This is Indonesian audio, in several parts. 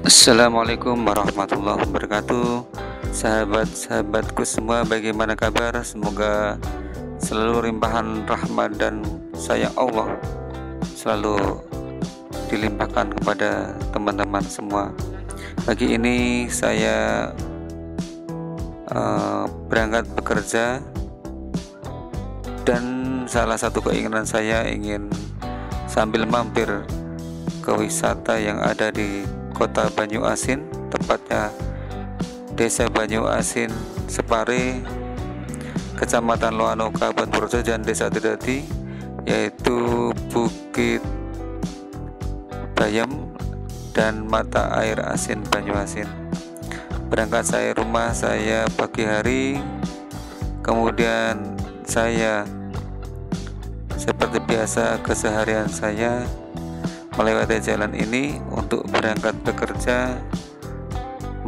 Assalamualaikum warahmatullahi wabarakatuh. Sahabat-sahabatku semua, bagaimana kabar? Semoga selalu limpahan rahmat dan sayang Allah selalu dilimpahkan kepada teman-teman semua. Pagi ini saya berangkat bekerja, dan salah satu keinginan saya ingin sambil mampir ke wisata yang ada di Kota Banyuasin, tepatnya Desa Banyuasin Separe, Kecamatan Loano, Kabupaten Purworejo, dan Desa Tridadi, yaitu Bukit Bayam dan Mata Air Asin Banyuasin. Berangkat saya rumah saya pagi hari, kemudian saya seperti biasa keseharian saya melewati jalan ini untuk berangkat bekerja,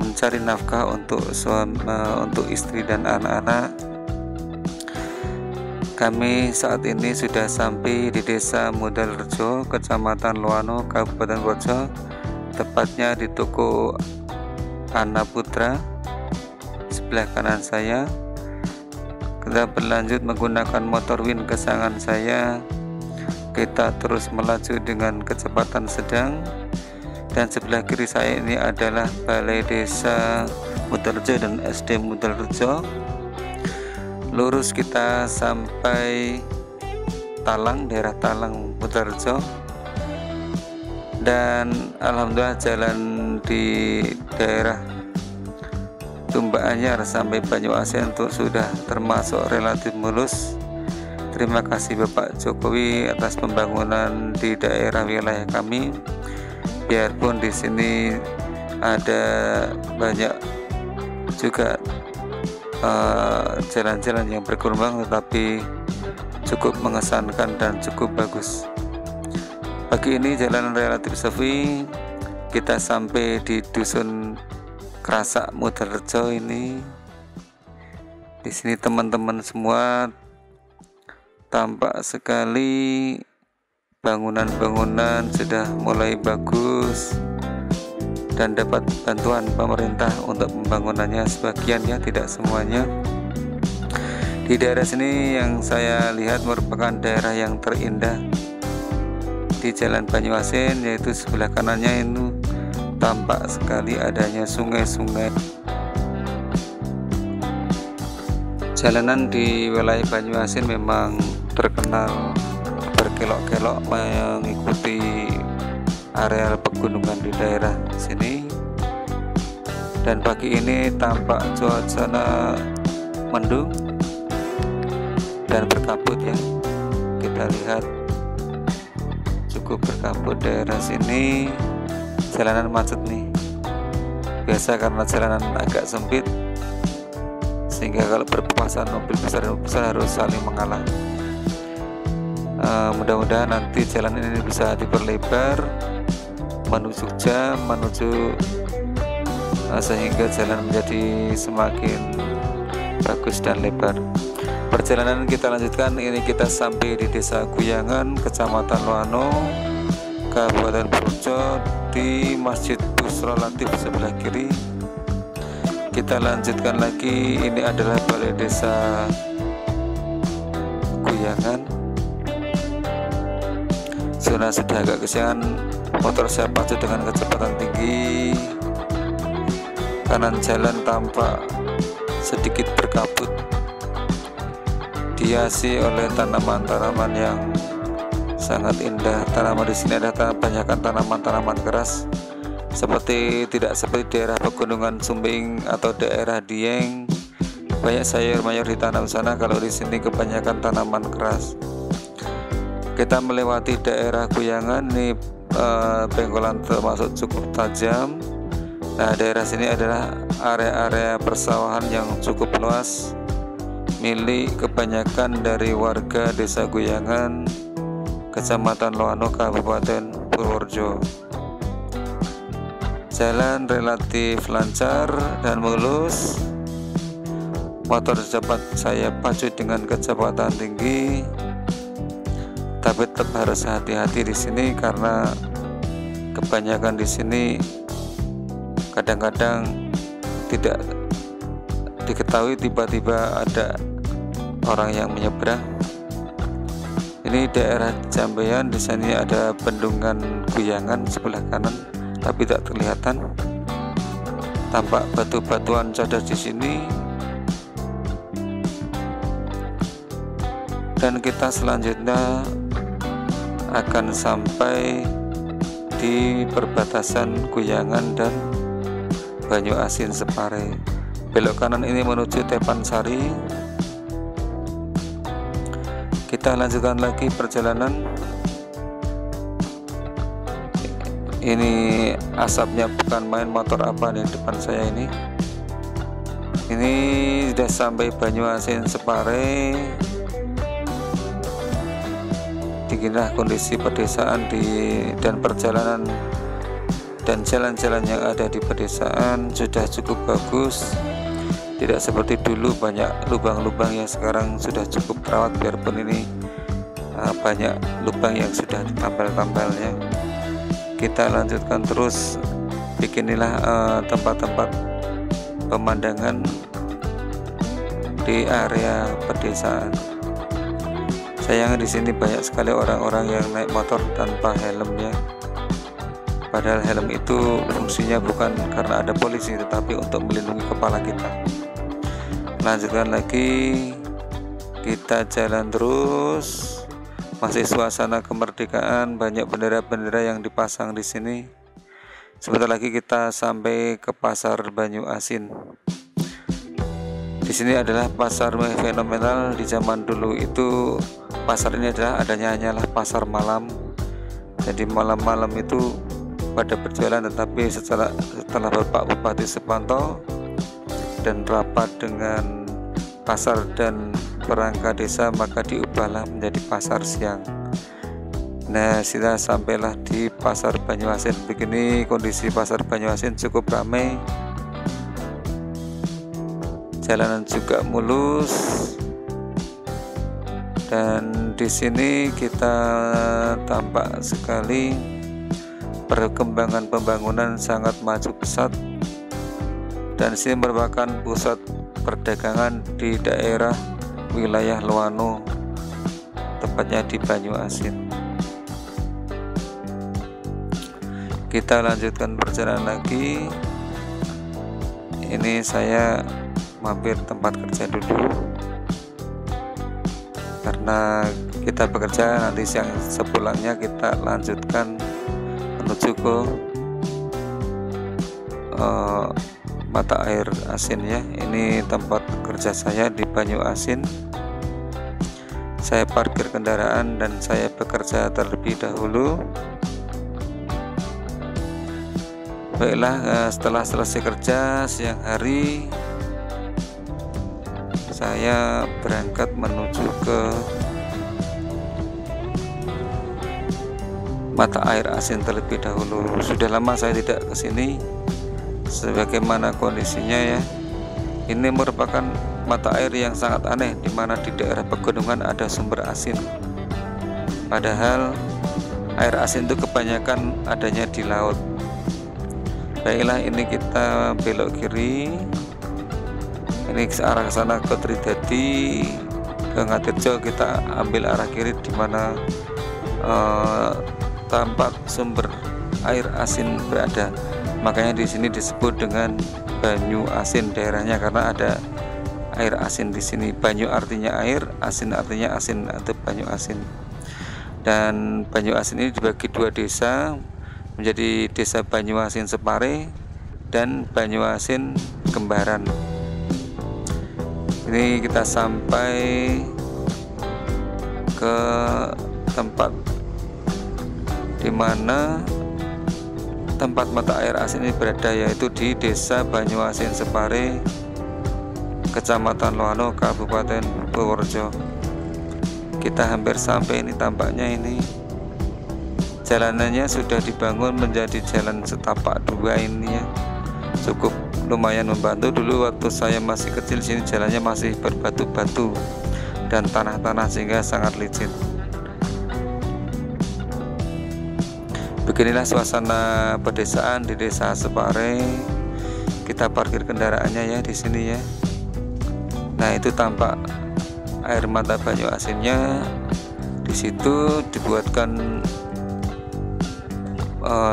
mencari nafkah untuk istri dan anak-anak. Kami saat ini sudah sampai di Desa Mudalrejo, Kecamatan Loano, Kabupaten Purworejo, tepatnya di toko Ana Putra sebelah kanan saya. Kita berlanjut menggunakan motor Win kesayangan saya. Kita terus melaju dengan kecepatan sedang, dan sebelah kiri saya ini adalah Balai Desa Mudalrejo dan SD Mudalrejo. Lurus kita sampai Talang, daerah Talang Mudalrejo, dan alhamdulillah jalan di daerah Tumba Anyar sampai Banyuasin itu sudah termasuk relatif mulus. Terima kasih Bapak Jokowi atas pembangunan di daerah wilayah kami. Biarpun di sini ada banyak juga jalan-jalan yang bergelombang, tetapi cukup mengesankan dan cukup bagus. Pagi ini jalan relatif sepi. Kita sampai di Dusun Krasak Mudalrejo ini. Di sini teman-teman semua tampak sekali bangunan-bangunan sudah mulai bagus dan dapat bantuan pemerintah untuk pembangunannya, sebagian ya, tidak semuanya. Di daerah sini yang saya lihat merupakan daerah yang terindah di Jalan Banyuasin, yaitu sebelah kanannya itu tampak sekali adanya sungai-sungai. Jalanan di wilayah Banyuasin memang terkenal berkelok-kelok mengikuti areal pegunungan di daerah sini. Dan pagi ini tampak cuaca mendung dan berkabut ya. Kita lihat cukup berkabut daerah sini. Jalanan macet nih. Biasa karena jalanan agak sempit, sehingga kalau berpapasan mobil besar dan mobil besar harus saling mengalah. Mudah-mudahan nanti jalan ini bisa diperlebar menuju jam, sehingga jalan menjadi semakin bagus dan lebar. Perjalanan kita lanjutkan. Ini kita sampai di Desa Guyangan, Kecamatan Loano, Kabupaten Purworejo, di Masjid Busro Latif sebelah kiri. Kita lanjutkan lagi. Ini adalah Balai Desa Guyangan. Zona sudah agak kesiangan, motor saya pacu dengan kecepatan tinggi. Kanan jalan tampak sedikit berkabut, dihiasi oleh tanaman-tanaman yang sangat indah. Tanaman di sini ada banyakkan tanaman-tanaman keras, tidak seperti daerah pegunungan Sumbing atau daerah Dieng. Banyak sayur mayur ditanam sana, kalau di sini kebanyakan tanaman keras. Kita melewati daerah Guyangan, ini penggolan termasuk cukup tajam. Nah, daerah sini adalah area-area persawahan yang cukup luas, milik kebanyakan dari warga Desa Guyangan, Kecamatan Loano, Kabupaten Purworejo. Jalan relatif lancar dan mulus. Motor cepat saya pacu dengan kecepatan tinggi, tapi tetap harus hati-hati di sini karena kebanyakan di sini kadang-kadang tidak diketahui tiba-tiba ada orang yang menyeberang. Ini daerah Jambean, di sini ada bendungan Guyangan sebelah kanan tapi tak kelihatan. Tampak batu-batuan cadas di sini. Dan kita selanjutnya akan sampai di perbatasan Guyangan dan Banyuasin Separe. Belok kanan ini menuju Tepansari. Kita lanjutkan lagi perjalanan. Ini asapnya bukan main, motor apa nih depan saya ini. Ini sudah sampai Banyuasin Separe. Beginilah kondisi pedesaan dan perjalanan dan jalan-jalan yang ada di pedesaan sudah cukup bagus. Tidak seperti dulu banyak lubang-lubang, yang sekarang sudah cukup terawat, biarpun ini banyak lubang yang sudah ditambal-tambalnya. Kita lanjutkan terus. Beginilah tempat-tempat pemandangan di area pedesaan. Sayang di sini banyak sekali orang-orang yang naik motor tanpa helmnya. Padahal helm itu fungsinya bukan karena ada polisi, tetapi untuk melindungi kepala kita. Lanjutkan lagi, kita jalan terus. Masih suasana kemerdekaan, banyak bendera-bendera yang dipasang di sini. Sebentar lagi kita sampai ke pasar Banyuasin. Di sini adalah pasar fenomenal. Di zaman dulu itu pasar ini hanyalah pasar malam. Jadi malam-malam itu pada berjualan, tetapi setelah Bapak Bupati Supanto dan rapat dengan pasar dan perangkat desa, maka diubahlah menjadi pasar siang. Nah, kita sampailah di pasar Banyuasin. Begini kondisi pasar Banyuasin, cukup ramai. Jalanan juga mulus. Dan di sini kita tampak sekali perkembangan pembangunan sangat maju pesat. Dan sini merupakan pusat perdagangan di daerah wilayah Loano, tepatnya di Banyuasin. Kita lanjutkan perjalanan lagi. Ini saya mampir tempat kerja dulu, karena kita bekerja, nanti siang sepulangnya kita lanjutkan menuju ke mata air asin ya. Ini tempat kerja saya di Banyuasin. Saya parkir kendaraan dan saya bekerja terlebih dahulu. Baiklah, setelah selesai kerja siang hari, saya berangkat menuju ke mata air asin terlebih dahulu. Sudah lama saya tidak ke sini. Sebagaimana kondisinya ya, ini merupakan mata air yang sangat aneh, di mana di daerah pegunungan ada sumber asin. Padahal air asin itu kebanyakan adanya di laut. Baiklah, ini kita belok kiri. Ini ke arah sana ke Tridadi, ke Ngatirjo. Kita ambil arah kiri, di mana tempat sumber air asin berada. Makanya di sini disebut dengan Banyuasin daerahnya, karena ada air asin di sini. Banyu artinya air, asin artinya asin atau Banyuasin. Dan Banyuasin ini dibagi dua desa, menjadi desa Banyuasin Separe dan Banyuasin Kembaran. Ini kita sampai ke tempat di mana tempat mata air asin ini berada, yaitu di desa Banyuasin Separe, Kecamatan Loano, Kabupaten Purworejo. Kita hampir sampai. Ini tampaknya ini jalanannya sudah dibangun menjadi jalan setapak dua ini ya. Cukup lumayan membantu. Dulu waktu saya masih kecil, sini jalannya masih berbatu-batu dan tanah-tanah, sehingga sangat licin. Beginilah suasana pedesaan di desa Separe. kita parkir kendaraannya ya di sini ya. Nah, itu tampak air mata Banyu Asinnya. Di situ dibuatkan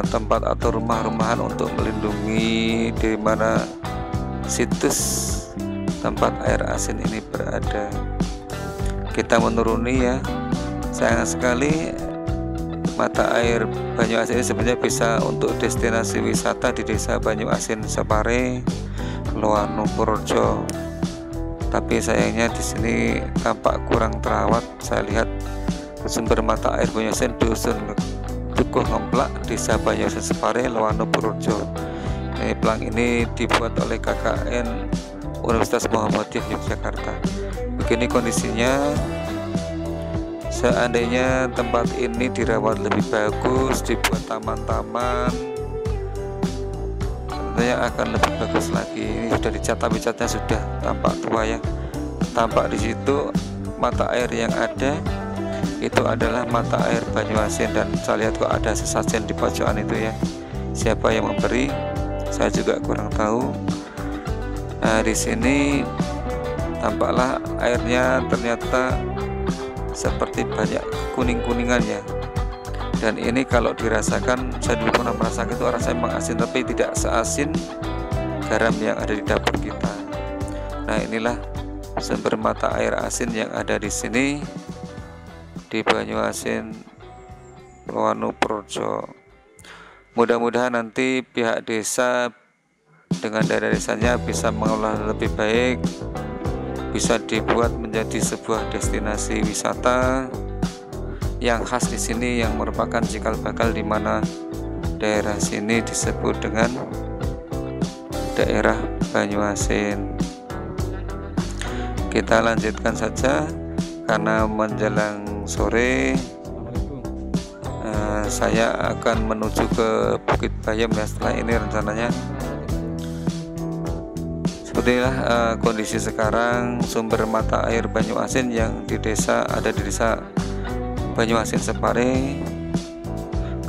tempat atau rumah-rumahan untuk melindungi di mana situs tempat air asin ini berada. Kita menuruni ya. Sayang sekali mata air Banyu Asin ini sebenarnya bisa untuk destinasi wisata di Desa Banyu Asin Separe, Loano, Purworejo. Tapi sayangnya di sini tampak kurang terawat. Saya lihat sumber mata air Banyu Asin dusun Dukuh Ngemplak, Desa Banyu Asin Separe, Loano, Purworejo. Pelang ini dibuat oleh KKN Universitas Muhammadiyah Yogyakarta. Begini kondisinya. Seandainya tempat ini dirawat lebih bagus, dibuat taman-taman, tentunya akan lebih bagus lagi. Ini sudah dicat, tapi catnya sudah tampak tua ya. Tampak di situ mata air yang ada itu adalah mata air Banyu Asin, dan saya lihat kok ada sesajen di pojokan itu ya. Siapa yang memberi? Saya juga kurang tahu. Nah, di sini tampaklah airnya ternyata seperti banyak kuning-kuningan ya. Dan ini kalau dirasakan, saya dulu pernah merasakan itu rasanya memang asin, tapi tidak seasin garam yang ada di dapur kita. Nah, inilah sumber mata air asin yang ada di sini di Banyu Asin, Loano, Purworejo. Mudah-mudahan nanti pihak desa dengan daerah desanya bisa mengolah lebih baik, bisa dibuat menjadi sebuah destinasi wisata yang khas di sini, yang merupakan cikal bakal di mana daerah sini disebut dengan daerah Banyu Asin. Kita lanjutkan saja karena menjelang sore. Saya akan menuju ke Bukit Bayam ya setelah ini rencananya. Sepertilah kondisi sekarang sumber mata air Banyu Asin yang di desa ada di Desa Banyu Asin Separe,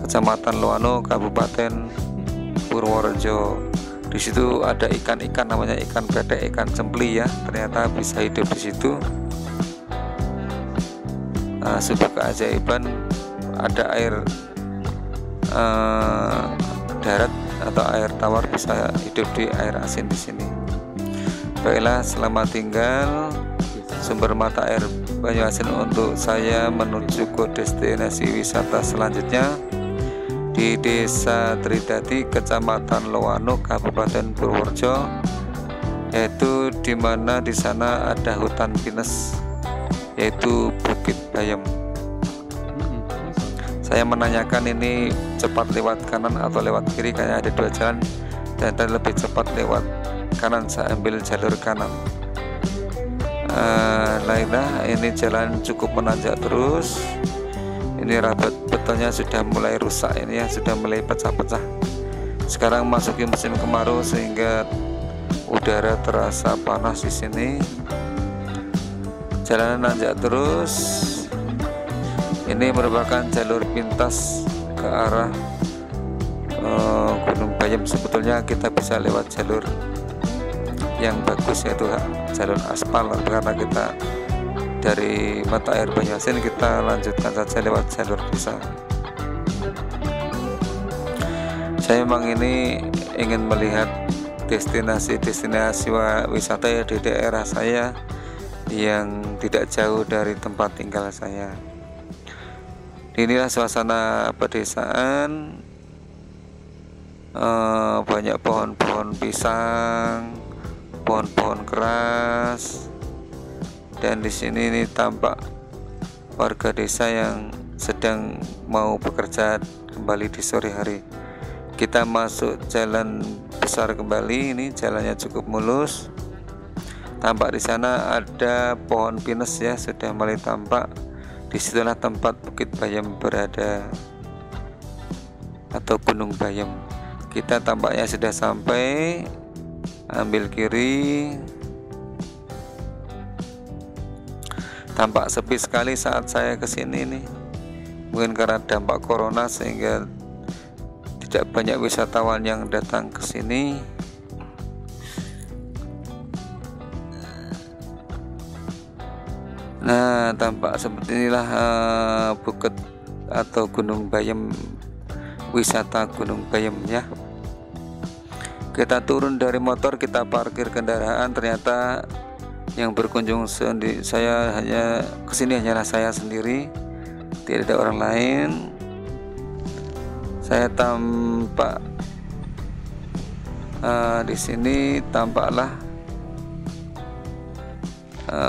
Kecamatan Loano, Kabupaten Purworejo. Di situ ada ikan-ikan namanya ikan betek, ikan cempli ya. Ternyata bisa hidup di situ. Sebuah keajaiban, ada air darat atau air tawar bisa hidup di air asin di sini. Baiklah, selamat tinggal sumber mata air Banyu Asin untuk saya menuju ke destinasi wisata selanjutnya di Desa Tridadi, Kecamatan Loano, Kabupaten Purworejo, yaitu di mana di sana ada hutan pinus, yaitu Bukit Bayam. Saya menanyakan ini cepat lewat kanan atau lewat kiri, kayaknya ada dua jalan, dan lebih cepat lewat kanan. Saya ambil jalur kanan. Lainnya ini jalan cukup menanjak terus. Ini rabat betonnya sudah mulai rusak ini ya, sudah mulai pecah-pecah. Sekarang masuki musim kemarau sehingga udara terasa panas di sini. Jalanan nanjak terus. Ini merupakan jalur pintas ke arah Gunung Bayam. Sebetulnya kita bisa lewat jalur yang bagus, yaitu jalur aspal, karena kita dari mata air Banyu Asin kita lanjutkan saja lewat jalur desa. Saya memang ini ingin melihat destinasi-destinasi wisata ya di daerah saya yang tidak jauh dari tempat tinggal saya. Inilah suasana pedesaan, banyak pohon-pohon pisang, pohon-pohon keras, dan di sini ini tampak warga desa yang sedang mau bekerja kembali di sore hari. Kita masuk jalan besar kembali, ini jalannya cukup mulus. Tampak di sana ada pohon pinus ya, sudah mulai tampak. Disitulah tempat Bukit Bayam berada, atau Gunung Bayam. Kita tampaknya sudah sampai. Ambil kiri. Tampak sepi sekali saat saya kesini nih. Mungkin karena dampak corona sehingga tidak banyak wisatawan yang datang ke sini. Nah, tampak seperti inilah bukit atau Gunung Bayam, wisata Gunung Bayam ya. Kita turun dari motor, kita parkir kendaraan, ternyata yang berkunjung saya hanya kesini hanyalah saya sendiri, tidak ada orang lain. Saya tampak di sini tampaklah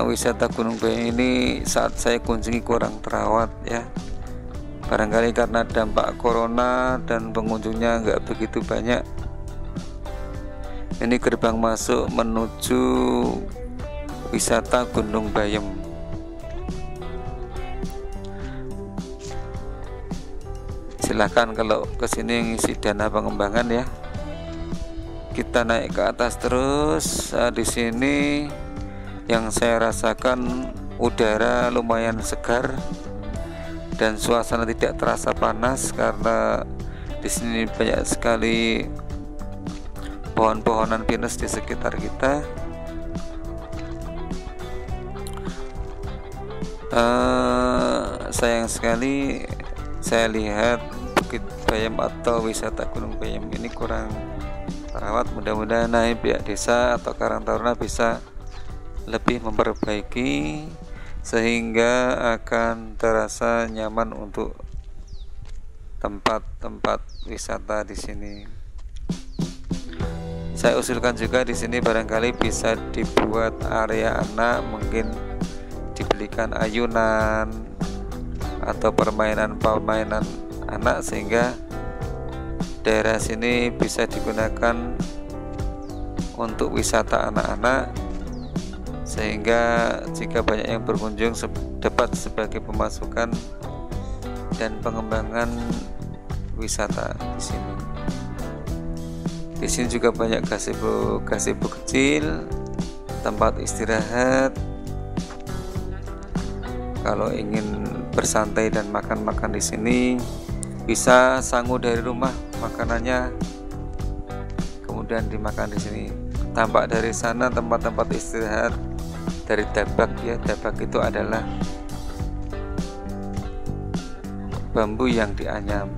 wisata Gunung Bayam ini saat saya kunjungi kurang terawat ya, barangkali karena dampak corona dan pengunjungnya nggak begitu banyak. Ini gerbang masuk menuju wisata Gunung Bayam. Silahkan kalau kesini ngisi dana pengembangan ya. Kita naik ke atas terus. Di sini yang saya rasakan udara lumayan segar dan suasana tidak terasa panas karena di sini banyak sekali pohon-pohonan pinus di sekitar kita. Sayang sekali saya lihat Bukit Bayam atau wisata Gunung Bayam ini kurang terawat. Mudah-mudahan pihak desa atau Karang Taruna bisa lebih memperbaiki sehingga akan terasa nyaman untuk tempat-tempat wisata di sini. Saya usulkan juga di sini barangkali bisa dibuat area anak, mungkin dibelikan ayunan atau permainan-permainan anak sehingga daerah sini bisa digunakan untuk wisata anak-anak, sehingga jika banyak yang berkunjung dapat sebagai pemasukan dan pengembangan wisata di sini. Di sini juga banyak gazebo kecil, tempat istirahat. Kalau ingin bersantai dan makan-makan di sini, bisa sangu dari rumah makanannya, kemudian dimakan di sini. Tampak dari sana tempat-tempat istirahat dari dabak ya. Dabak itu adalah bambu yang dianyam.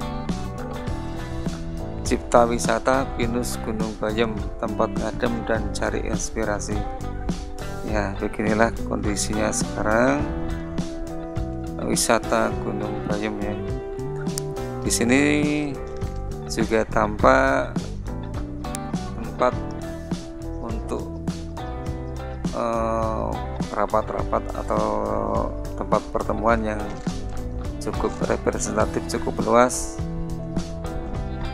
Cipta wisata pinus Gunung Bayam, tempat ngadem dan cari inspirasi. Ya, beginilah kondisinya sekarang wisata Gunung Bayam ya. Di sini juga tampak tempat untuk rapat-rapat atau tempat pertemuan yang cukup representatif, cukup luas.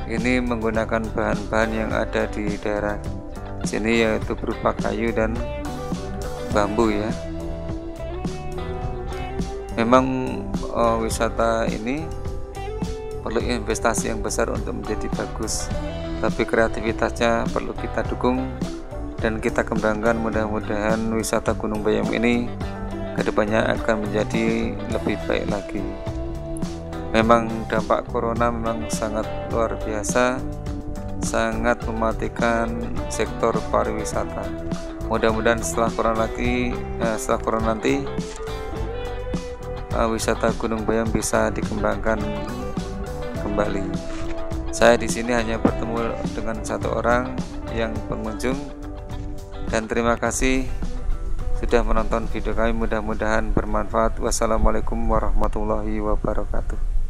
Ini menggunakan bahan-bahan yang ada di daerah sini, yaitu berupa kayu dan bambu ya. Memang wisata ini perlu investasi yang besar untuk menjadi bagus, tapi kreativitasnya perlu kita dukung dan kita kembangkan. Mudah-mudahan wisata Gunung Bayam ini kedepannya akan menjadi lebih baik lagi. Memang dampak corona memang sangat luar biasa, sangat mematikan sektor pariwisata. Mudah-mudahan setelah corona nanti wisata Gunung Bayam bisa dikembangkan kembali. Saya di sini hanya bertemu dengan satu orang yang pengunjung, dan terima kasih sudah menonton video kami. Mudah-mudahan bermanfaat. Wassalamualaikum warahmatullahi wabarakatuh.